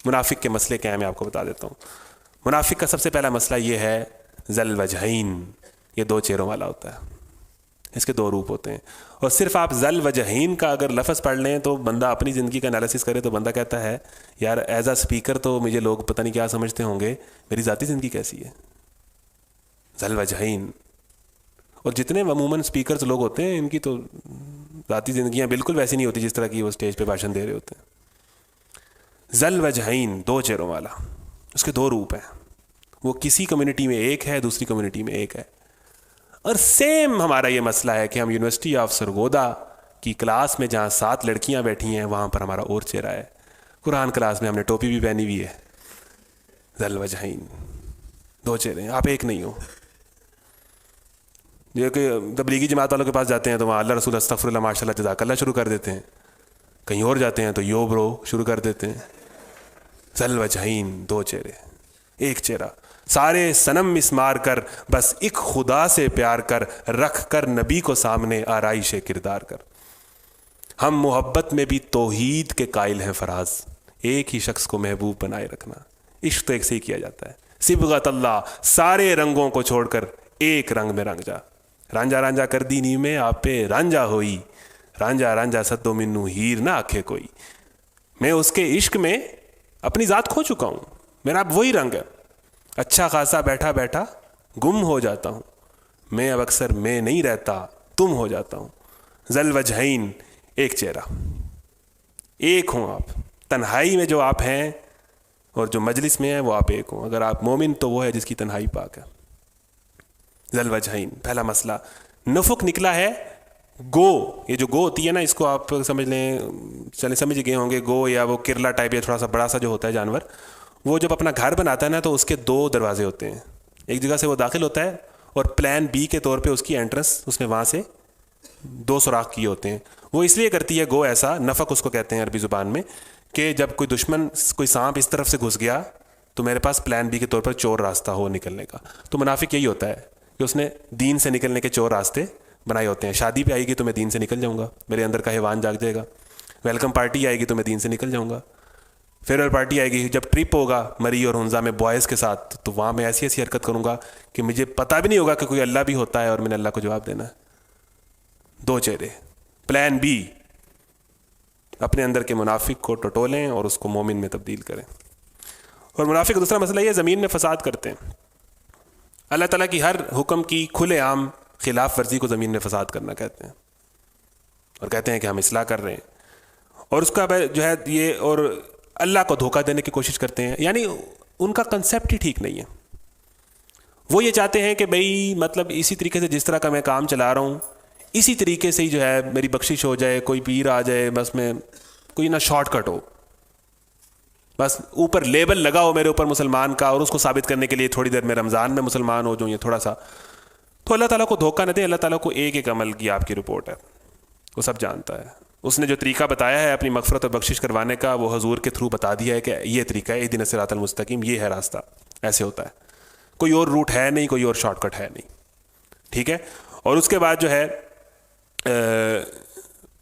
منافق کے مسئلے کیا ہیں میں آپ کو بتا دیتا ہوں. منافق کا سب سے پہلا مسئلہ یہ ہے ذل الوجہین، یہ دو چہروں والا ہوتا ہے. اس کے دو روپ ہوتے ہیں. اور صرف آپ ذل الوجہین کا اگر لفظ پڑھ لیں تو بندہ اپنی زندگی کا انالیسس کرے تو بندہ کہتا ہے یار ایز اے اسپیکر تو مجھے لوگ پتہ نہیں کیا سمجھتے ہوں گے، میری ذاتی زندگی کیسی ہے. ذل الوجہین. اور جتنے عموماً اسپیکرز لوگ ہوتے ہیں ان کی تو ذاتی زندگیاں بالکل ویسی نہیں ہوتی جس طرح کی وہ اسٹیج پہ بھاشن دے رہے ہوتے ہیں. ذل الوجہین، دو چہروں والا. اس کے دو روپ ہیں. وہ کسی کمیونٹی میں ایک ہے، دوسری کمیونٹی میں ایک ہے. اور سیم ہمارا یہ مسئلہ ہے کہ ہم یونیورسٹی آف سرگودا کی کلاس میں جہاں 7 لڑکیاں بیٹھی ہیں وہاں پر ہمارا اور چہرہ ہے. قرآن کلاس میں ہم نے ٹوپی بھی پہنی ہوئی ہے. ذل الوجہین، دو چہرے ہیں، آپ ایک نہیں ہو. جو کہ تبلیغی جماعت والوں کے پاس جاتے ہیں تو وہاں اللہ رسول استغفر اللہ ماشاء اللہ جزاک اللہ شروع کر دیتے ہیں. کہیں اور جاتے ہیں تو یو برو شروع کر دیتے ہیں. ذل الوجہین، دو چہرے، ایک چہرہ. سارے صنم مسمار کر بس ایک خدا سے پیار کر، رکھ کر نبی کو سامنے آرائش کردار کر. ہم محبت میں بھی توحید کے قائل ہیں فراز، ایک ہی شخص کو محبوب بنائے رکھنا. عشق تو ایک سے ہی کیا جاتا ہے. صبغت اللہ، سارے رنگوں کو چھوڑ کر ایک رنگ میں رنگ جا. رانجا رانجا کر دی نی میں آپ پہ رانجا ہوئی، رانجا رانجا ستو منو ہیر نہ آکھے کوئی. میں اس کے عشق میں اپنی ذات کھو چکا ہوں، میرا اب وہی رنگ ہے. اچھا خاصا بیٹھا بیٹھا گم ہو جاتا ہوں میں، اب اکثر میں نہیں رہتا تم ہو جاتا ہوں. ذل الوجہین، ایک چہرہ، ایک ہوں آپ. تنہائی میں جو آپ ہیں اور جو مجلس میں ہیں وہ آپ ایک ہوں. اگر آپ مومن تو وہ ہے جس کی تنہائی پاک ہے. ذل الوجہین پہلا مسئلہ. نفق نکلا ہے گو. یہ جو گو ہوتی ہے نا، اس کو آپ سمجھ لیں، چلیں سمجھ گئے ہوں گے. گو یا وہ کرلا ٹائپ یا تھوڑا سا بڑا سا جو ہوتا ہے جانور، وہ جب اپنا گھر بناتا ہے نا تو اس کے 2 دروازے ہوتے ہیں. ایک جگہ سے وہ داخل ہوتا ہے اور پلان بی کے طور پہ اس کی انٹرنس اس نے وہاں سے 2 سوراخ کیے ہوتے ہیں. وہ اس لیے کرتی ہے گو ایسا، نفق اس کو کہتے ہیں عربی زبان میں، کہ جب کوئی دشمن، کوئی سانپ اس طرف سے گھس گیا تو میرے پاس پلان بی کے طور پر چور راستہ ہو نکلنے کا. تو منافق یہی ہوتا ہے کہ اس نے دین سے نکلنے کے چور راستے بنائے ہوتے ہیں. شادی پہ آئے گی تو میں دین سے نکل جاؤں گا، میرے اندر کا حیوان جاگ جائے گا. ویلکم پارٹی آئے گی تو میں دین سے نکل جاؤں گا. فیئر ویل پارٹی آئے گی، جب ٹرپ ہوگا مری اور ہنزا میں بوائز کے ساتھ، تو وہاں میں ایسی ایسی حرکت کروں گا کہ مجھے پتہ بھی نہیں ہوگا کہ کوئی اللہ بھی ہوتا ہے اور میں نے اللہ کو جواب دینا ہے. 2 چہرے. پلان بی، اپنے اندر کے منافق کو ٹٹولیں اور اس کو مومن میں تبدیل کریں. اور منافق کا دوسرا مسئلہ یہ زمین میں فساد کرتے ہیں. اللہ تعالیٰ کی ہر حکم کی کھلے عام خلاف ورزی کو زمین میں فساد کرنا کہتے ہیں، اور کہتے ہیں کہ ہم اصلاح کر رہے ہیں. اور اس کا جو ہے یہ، اور اللہ کو دھوکہ دینے کی کوشش کرتے ہیں. یعنی ان کا کنسیپٹ ہی ٹھیک نہیں ہے. وہ یہ چاہتے ہیں کہ بھئی مطلب اسی طریقے سے جس طرح کا میں کام چلا رہا ہوں اسی طریقے سے ہی جو ہے میری بخشش ہو جائے، کوئی پیر آ جائے، بس میں کوئی نہ شارٹ کٹ ہو، بس اوپر لیبل لگا ہو میرے اوپر مسلمان کا، اور اس کو ثابت کرنے کے لیے تھوڑی دیر میں رمضان میں مسلمان ہو جاؤں، یہ تھوڑا سا. تو اللہ تعالیٰ کو دھوکہ نہ دیں. اللہ تعالیٰ کو ایک ایک عمل کی آپ کی رپورٹ ہے، وہ سب جانتا ہے. اس نے جو طریقہ بتایا ہے اپنی مغفرت اور بخشش کروانے کا، وہ حضور کے تھرو بتا دیا ہے کہ یہ طریقہ ہے، اہدنا الصراط المستقیم، یہ ہے راستہ، ایسے ہوتا ہے. کوئی اور روٹ ہے نہیں، کوئی اور شارٹ کٹ ہے نہیں. ٹھیک ہے. اور اس کے بعد جو ہے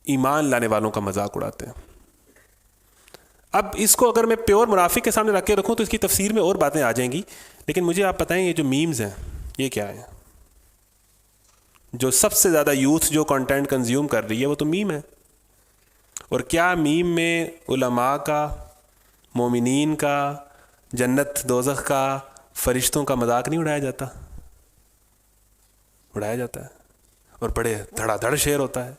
ایمان لانے والوں کا مذاق اڑاتے ہیں. اب اس کو اگر میں پیور منافق کے سامنے رکھ کے رکھوں تو اس کی تفسیر میں اور باتیں آ جائیں گی، لیکن مجھے آپ بتائیں یہ جو میمز ہیں یہ کیا ہیں؟ جو سب سے زیادہ یوتھ جو کنٹینٹ کنزیوم کر رہی ہے وہ تو میم ہے. اور کیا میم میں علماء کا، مومنین کا، جنت دوزخ کا، فرشتوں کا مذاق نہیں اڑایا جاتا؟ اڑایا جاتا ہے، اور بڑے دھڑا دھڑ شعر ہوتا ہے.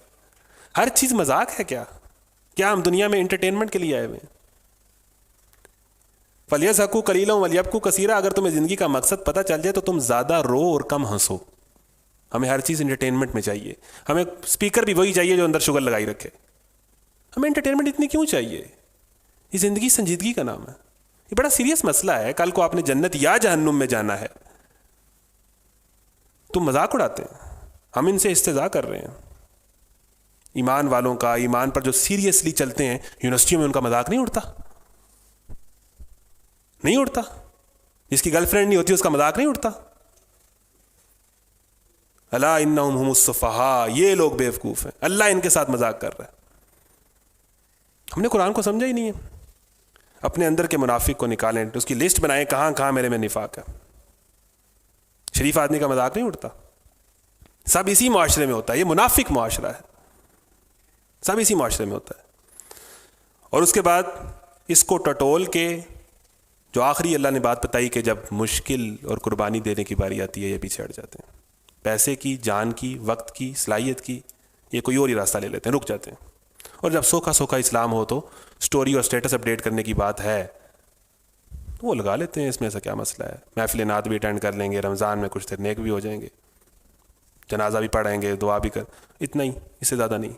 ہر چیز مذاق ہے کیا؟ کیا ہم دنیا میں انٹرٹینمنٹ کے لیے آئے ہوئے ہیں؟ فَلْيَضْحَكُوا قَلِيلًا وَلْيَبْكُوا كَثِيرًا. اگر تمہیں زندگی کا مقصد پتہ چل جائے تو تم زیادہ رو اور کم ہنسو. ہمیں ہر چیز انٹرٹینمنٹ میں چاہیے. ہمیں اسپیکر بھی وہی چاہیے جو اندر شوگر لگائی رکھے. ہمیں انٹرٹینمنٹ اتنی کیوں چاہیے؟ یہ زندگی سنجیدگی کا نام ہے. یہ بڑا سیریس مسئلہ ہے. کل کو آپ نے جنت یا جہنم میں جانا ہے. تم مذاق اڑاتے ہیں، ہم ان سے استہزاء کر رہے ہیں. ایمان والوں کا، ایمان پر جو سیریسلی چلتے ہیں، یونیورسٹیوں میں ان کا مذاق نہیں اڑتا؟ نہیں اڑتا. جس کی گرل فرینڈ نہیں ہوتی اس کا مذاق نہیں اڑتا. الا انہم ہم السفہاء، یہ لوگ بیوقوف ہیں، اللہ ان کے ساتھ مذاق کر رہا ہے. ہم نے قرآن کو سمجھا ہی نہیں ہے. اپنے اندر کے منافق کو نکالیں, اس کی لسٹ بنائیں کہاں کہاں میرے میں نفاق ہے. شریف آدمی کا مذاق نہیں اڑتا, سب اسی معاشرے میں ہوتا ہے, یہ منافق معاشرہ ہے, سب اسی معاشرے میں ہوتا ہے. اور اس کے بعد اس کو ٹٹول کے جو آخری اللہ نے بات بتائی کہ جب مشکل اور قربانی دینے کی باری آتی ہے یہ پیچھے ہٹ جاتے ہیں, پیسے کی, جان کی, وقت کی, صلاحیت کی, یہ کوئی اور ہی راستہ لے لیتے ہیں, رک جاتے ہیں. اور جب سوکھا سوکھا اسلام ہو تو سٹوری اور سٹیٹس اپڈیٹ کرنے کی بات ہے تو وہ لگا لیتے ہیں, اس میں ایسا کیا مسئلہ ہے, محفل نعت بھی اٹینڈ کر لیں گے, رمضان میں کچھ دیر نیک بھی ہو جائیں گے, جنازہ بھی پڑھیں گے, دعا بھی اتنا ہی, اس سے زیادہ نہیں.